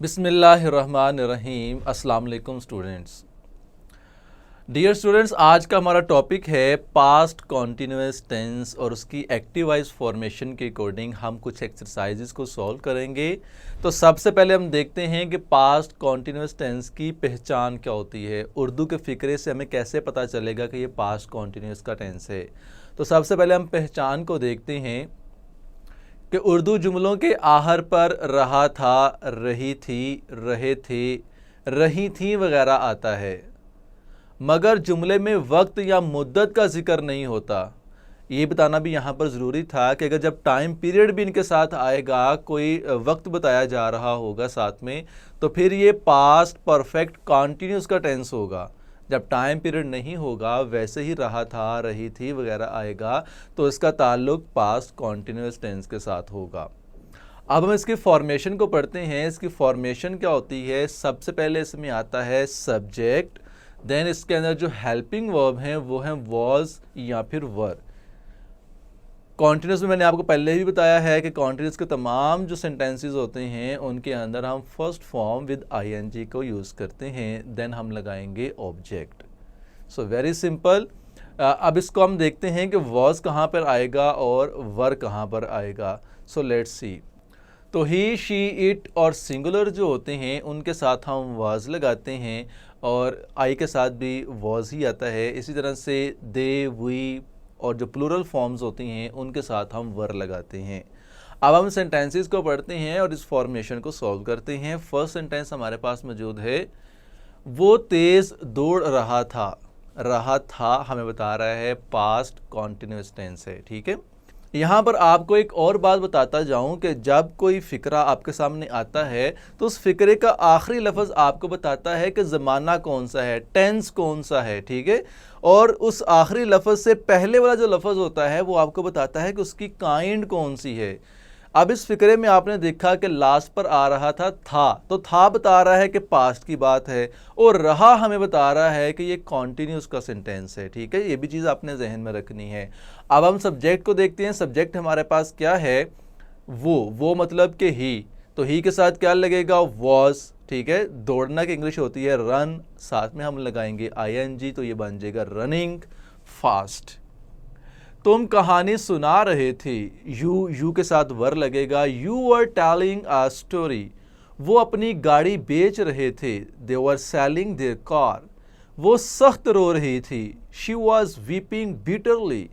बिस्मिल्लाहिर्रहमानिर्रहीम। अस्सलाम वालेकुम स्टूडेंट्स। डियर स्टूडेंट्स, आज का हमारा टॉपिक है पास्ट कॉन्टिन्यूस टेंस और उसकी एक्टिवाइज फॉर्मेशन के अकॉर्डिंग हम कुछ एक्सरसाइजेस को सॉल्व करेंगे। तो सबसे पहले हम देखते हैं कि पास्ट कॉन्टिन्यूस टेंस की पहचान क्या होती है। उर्दू के फ़िक्रे से हमें कैसे पता चलेगा कि ये पास्ट कॉन्टिन्यूस का टेंस है। तो सबसे पहले हम पहचान को देखते हैं कि उर्दू जुमलों के आखिर पर रहा था, रही थी, रहे थे, रही थी वगैरह आता है, मगर जुमले में वक्त या मुद्दत का जिक्र नहीं होता। ये बताना भी यहाँ पर ज़रूरी था कि अगर जब टाइम पीरियड भी इनके साथ आएगा, कोई वक्त बताया जा रहा होगा साथ में, तो फिर ये पास्ट परफेक्ट कॉन्टीन्यूस का टेंस होगा। जब टाइम पीरियड नहीं होगा, वैसे ही रहा था, रही थी वगैरह आएगा, तो इसका ताल्लुक पास्ट कॉन्टीन्यूस टेंस के साथ होगा। अब हम इसकी फॉर्मेशन को पढ़ते हैं। इसकी फॉर्मेशन क्या होती है? सबसे पहले इसमें आता है सब्जेक्ट, देन इसके अंदर जो हेल्पिंग वर्ब हैं वो हैं वॉज या फिर वर। कॉन्टिन्यूस में मैंने आपको पहले ही बताया है कि कॉन्टिन्यूस के तमाम जो सेंटेंसेस होते हैं उनके अंदर हम फर्स्ट फॉर्म विद आईएनजी को यूज़ करते हैं, देन हम लगाएंगे ऑब्जेक्ट। So very simple. अब इसको हम देखते हैं कि वॉज कहाँ पर आएगा और वर कहाँ पर आएगा। So let's see. तो ही, शी, इट और सिंगुलर जो होते हैं उनके साथ हम वाज लगाते हैं और आई के साथ भी वॉज ही आता है। इसी तरह से दे, वी और जो प्लूरल फॉर्म्स होती हैं उनके साथ हम वर लगाते हैं। अब हम सेंटेंसेस को पढ़ते हैं और इस फॉर्मेशन को सॉल्व करते हैं। फर्स्ट सेंटेंस हमारे पास मौजूद है, वो तेज़ दौड़ रहा था। रहा था हमें बता रहा है पास्ट कॉन्टिन्यूस टेंस है, ठीक है। यहाँ पर आपको एक और बात बताता जाऊँ कि जब कोई फ़िक्रा आपके सामने आता है तो उस फ़िक्रे का आखिरी लफ्ज़ आपको बताता है कि ज़माना कौन सा है, टेंस कौन सा है, ठीक है। और उस आखिरी लफ्ज़ से पहले वाला जो लफ्ज़ होता है वो आपको बताता है कि उसकी काइंड कौन सी है। अब इस फ़िक्रे में आपने देखा कि लास्ट पर आ रहा था, तो था बता रहा है कि पास्ट की बात है, और रहा हमें बता रहा है कि ये कॉन्टीन्यूस का सेंटेंस है, ठीक है। ये भी चीज़ आपने जहन में रखनी है। अब हम सब्जेक्ट को देखते हैं। सब्जेक्ट हमारे पास क्या है? वो मतलब कि ही। तो ही के साथ क्या लगेगा? वॉज, ठीक है। दौड़ना की इंग्लिश होती है रन, साथ में हम लगाएंगे आईएनजी, तो ये बन जाएगा रनिंग फास्ट। तुम कहानी सुना रहे थे, यू के साथ वर लगेगा। You were telling a story. वो अपनी गाड़ी बेच रहे थे, they were selling their car. वो सख्त रो रही थी, शी वॉज वीपिंग बिटरली।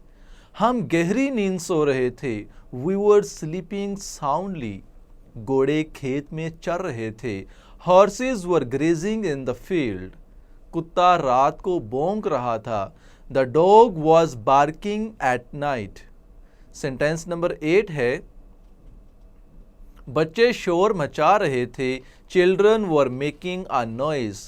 हम गहरी नींद सो रहे थे, वी वर स्लीपिंग साउंडली। घोड़े खेत में चर रहे थे, horses were grazing in the field. कुत्ता रात को भौंक रहा था, the dog was barking at night. Sentence number 8 है, बच्चे शोर मचा रहे थे, children were making a noise.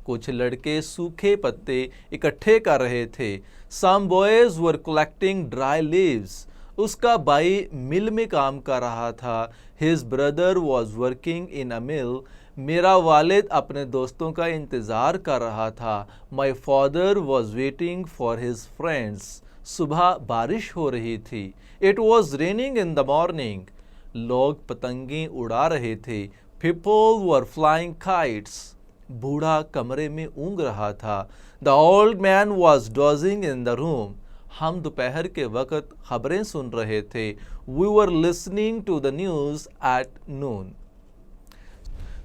कुछ लड़के सूखे पत्ते इकट्ठे कर रहे थे, some boys were collecting dry leaves. उसका भाई मिल में काम कर रहा था, his brother was working in a mill. मेरा वालिद अपने दोस्तों का इंतज़ार कर रहा था, my father was waiting for his friends. सुबह बारिश हो रही थी, it was raining in the morning. लोग पतंगे उड़ा रहे थे, पीपल वर फ्लाइंग काइट्स। बूढ़ा कमरे में ऊँग रहा था, the old man was dozing in the room. हम दोपहर के वक्त खबरें सुन रहे थे, we were listening to the news at noon.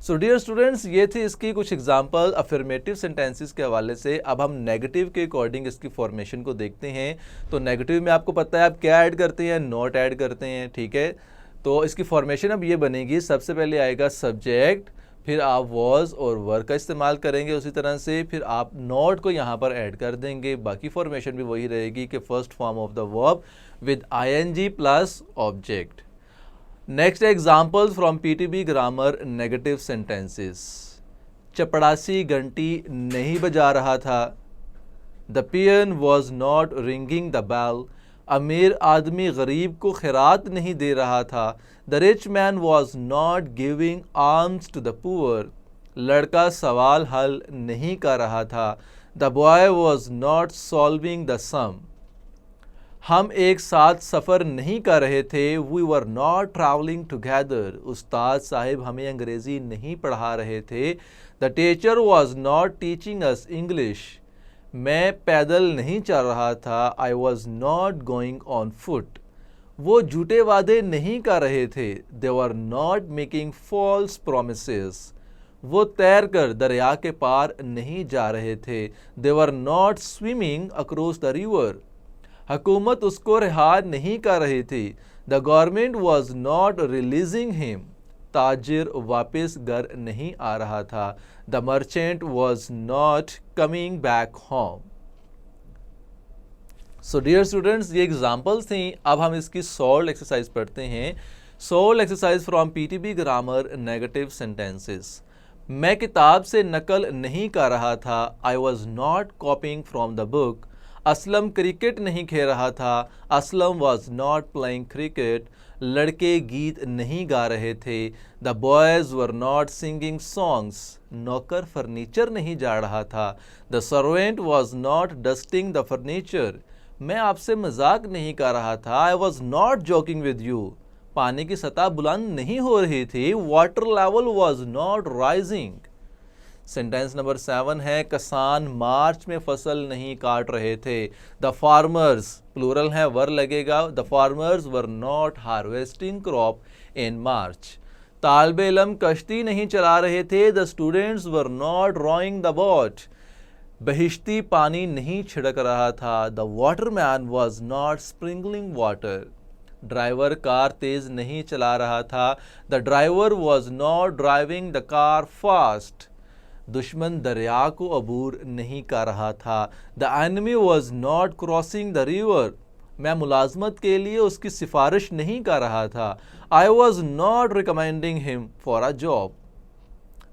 So dear students, ये थी इसकी कुछ एग्जाम्पल अफर्मेटिव सेंटेंसेस के हवाले से। अब हम नेगेटिव के अकॉर्डिंग इसकी फॉर्मेशन को देखते हैं। तो नेगेटिव में आपको पता है आप क्या ऐड करते हैं? नॉट ऐड करते हैं, ठीक है। तो इसकी फॉर्मेशन अब ये बनेगी, सबसे पहले आएगा सब्जेक्ट, फिर आप वॉज और वर का इस्तेमाल करेंगे उसी तरह से, फिर आप नॉट को यहाँ पर ऐड कर देंगे। बाकी फॉर्मेशन भी वही रहेगी कि first form of the verb with ING plus object. Next example from PTB grammar negative sentences. चपड़ासी घंटी नहीं बजा रहा था, the peon was not ringing the bell. अमीर आदमी गरीब को खैरात नहीं दे रहा था, the rich man was not giving arms to the poor. लड़का सवाल हल नहीं कर रहा था, the boy was not solving the sum. हम एक साथ सफ़र नहीं कर रहे थे। We were not travelling together. उस्ताद साहिब हमें अंग्रेज़ी नहीं पढ़ा रहे थे। The teacher was not teaching us English. मैं पैदल नहीं चल रहा था। I was not going on foot. वो झूठे वादे नहीं कर रहे थे। They were not making false promises. वो तैर कर दरिया के पार नहीं जा रहे थे। They were not swimming across the river. हुकूमत उसको रिहा नहीं कर रही थी। The government was not releasing him. ताजिर वापस घर नहीं आ रहा था। The merchant was not coming back home. So dear students, ये एग्जाम्पल्स थी। अब हम इसकी सॉल्व एक्सरसाइज पढ़ते हैं। Solve exercise from PTB grammar negative sentences. मैं किताब से नकल नहीं कर रहा था। I was not कॉपिंग from the book. Aslam cricket नहीं खेल रहा था। Aslam was not playing cricket. लड़के गीत नहीं गा रहे थे। The boys were not singing songs. नौकर फर्नीचर नहीं झाड़ रहा था। The servant was not dusting the furniture. मैं आपसे मजाक नहीं कर रहा था। I was not joking with you. पानी की सतह बुलंद नहीं हो रही थी। Water level was not rising. Sentence number 7 है, किसान मार्च में फसल नहीं काट रहे थे। द फार्मर्स, प्लूरल है, वर लगेगा। The farmers were not harvesting crop in March. तालिबे इल्म कश्ती नहीं चला रहे थे। The students were not rowing the boat. बहिश्ती पानी नहीं छिड़क रहा था। The waterman was not sprinkling water. Driver car तेज नहीं चला रहा था। The driver was not driving the car fast. दुश्मन दरिया को अबूर नहीं कर रहा था। The enemy was not crossing the river. मैं मुलाजमत के लिए उसकी सिफारिश नहीं कर रहा था। I was not recommending him for a job.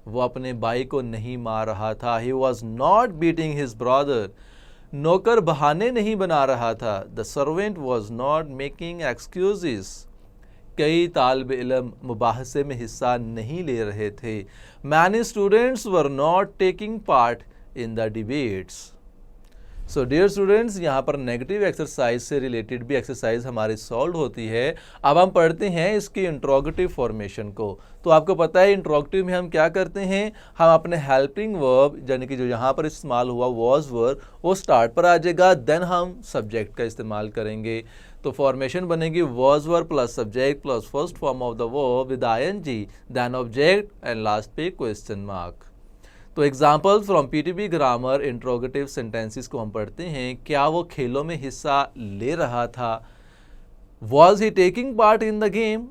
वो अपने भाई को नहीं मार रहा था। He was not beating his brother. नौकर बहाने नहीं बना रहा था। The servant was not making excuses. कई तालिब इल्म मुबाहसे में हिस्सा नहीं ले रहे थे। Many students were not taking part in the debates. So dear students, यहाँ पर नेगेटिव एक्सरसाइज से रिलेटेड भी एक्सरसाइज हमारी सॉल्व होती है। अब हम पढ़ते हैं इसकी इंट्रोगेटिव फॉर्मेशन को। तो आपको पता है इंट्रोगेटिव में हम क्या करते हैं, हम अपने हेल्पिंग वर्ब यानी कि जो यहाँ पर इस्तेमाल हुआ वॉज वर्ब वो स्टार्ट पर आ जाएगा, देन हम सब्जेक्ट का इस्तेमाल करेंगे। तो फॉर्मेशन बनेगी was verb plus subject plus first form of the verb with I N G, then object and last पे क्वेश्चन मार्क। तो example from PTB grammar interrogative sentences को हम पढ़ते हैं। क्या वो खेलों में हिस्सा ले रहा था? Was he taking part in the game?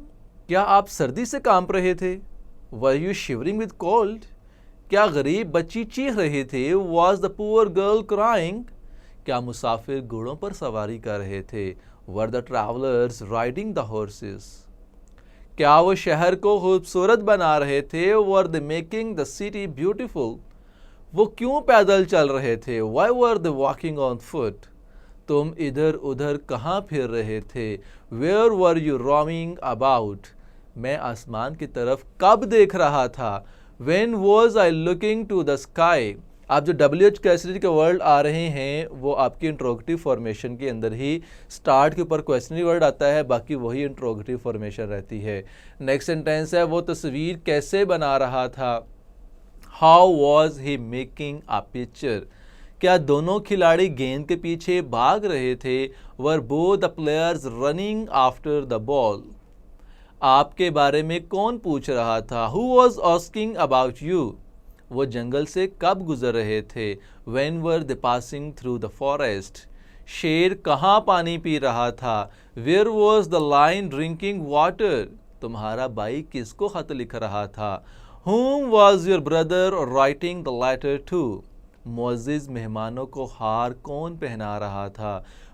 क्या आप सर्दी से कांप रहे थे? Were you shivering with cold? क्या गरीब बच्ची चीख रही थी? Was the poor girl crying? क्या मुसाफिर घोड़ों पर सवारी कर रहे थे? Were the travellers riding the horses? क्या वो शहर को खूबसूरत बना रहे थे? Were the making the city beautiful? वो क्यों पैदल चल रहे थे? Why were the walking on foot? तुम इधर उधर कहाँ फिर रहे थे? Where were you roaming about? मैं आसमान की तरफ कब देख रहा था? When was I looking to the sky? आप जो WH क्वेश्चनरी के वर्ड आ रहे हैं वो आपकी इंट्रोगेटिव फॉर्मेशन के अंदर ही स्टार्ट के ऊपर क्वेश्चनरी वर्ड आता है, बाकी वही इंट्रोगेटिव फॉर्मेशन रहती है। नेक्स्ट सेंटेंस है, वो तस्वीर कैसे बना रहा था? How was he making a picture? क्या दोनों खिलाड़ी गेंद के पीछे भाग रहे थे? Were both the players running after the ball? आपके बारे में कौन पूछ रहा था? Who was asking about you? वो जंगल से कब गुजर रहे थे? When were they passing through the forest? शेर कहाँ पानी पी रहा था? Where was the lion drinking water? तुम्हारा भाई किसको खत लिख रहा था? Whom was your brother writing the letter to? मुअज़्ज़िज़ मेहमानों को हार कौन पहना रहा था?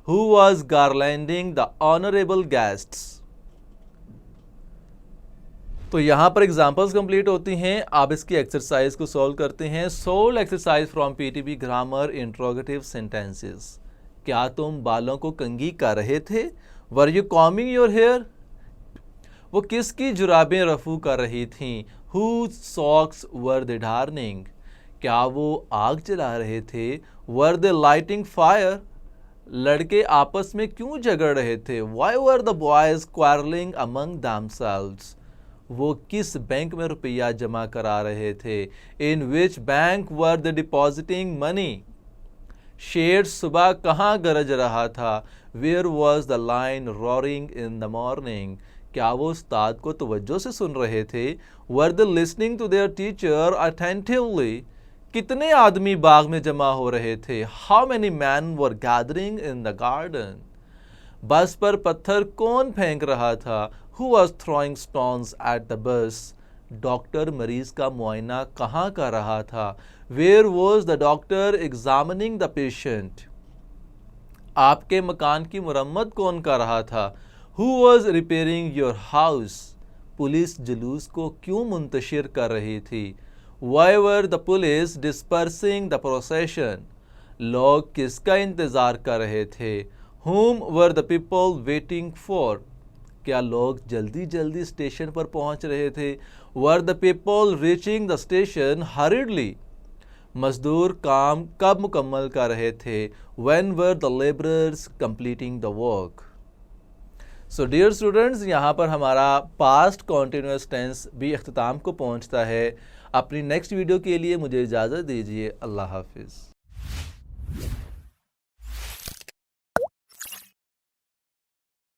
Who was garlanding the honorable guests? तो यहाँ पर एग्जाम्पल्स कंप्लीट होती हैं। आप इसकी एक्सरसाइज को सॉल्व करते हैं। Solve exercise from PTB grammar interrogative sentences. क्या तुम बालों को कंघी कर रहे थे? Were you combing your hair? वो किसकी जुराबें रफू कर रही थीं? Whose socks were they darning? क्या वो आग जला रहे थे? Were they lighting fire? लड़के आपस में क्यों झगड़ रहे थे? Why were the boys quarreling among themselves? वो किस बैंक में रुपया जमा करा रहे थे? In which bank were they depositing money? शेर सुबह कहाँ गरज रहा था? Where was the lion roaring in the morning? क्या वो उस्ताद को तवज्जो से सुन रहे थे? Were they listening to their teacher attentively? कितने आदमी बाग में जमा हो रहे थे? How many men were gathering in the garden? बस पर पत्थर कौन फेंक रहा था? Who was throwing stones at the bus? Doctor मरीज का मुआयना कहाँ कर रहा था? Where was the doctor examining the patient? आपके मकान की मुरम्मत कौन कर रहा था? Who was repairing your house? Police जुलूस को क्यों मुंतशिर कर रही थी? Why were the police dispersing the procession? लोग किसका इंतज़ार कर रहे थे? Whom were the people waiting for? क्या लोग जल्दी जल्दी स्टेशन पर पहुंच रहे थे? Were the people reaching the station hurriedly? मजदूर काम कब मुकम्मल कर रहे थे? When were the laborers completing the work? So dear students, यहाँ पर हमारा पास्ट कॉन्टिन्यूस टेंस भी अख्ताम को पहुँचता है। अपनी नेक्स्ट वीडियो के लिए मुझे इजाज़त दीजिए। अल्लाह हाफिज़।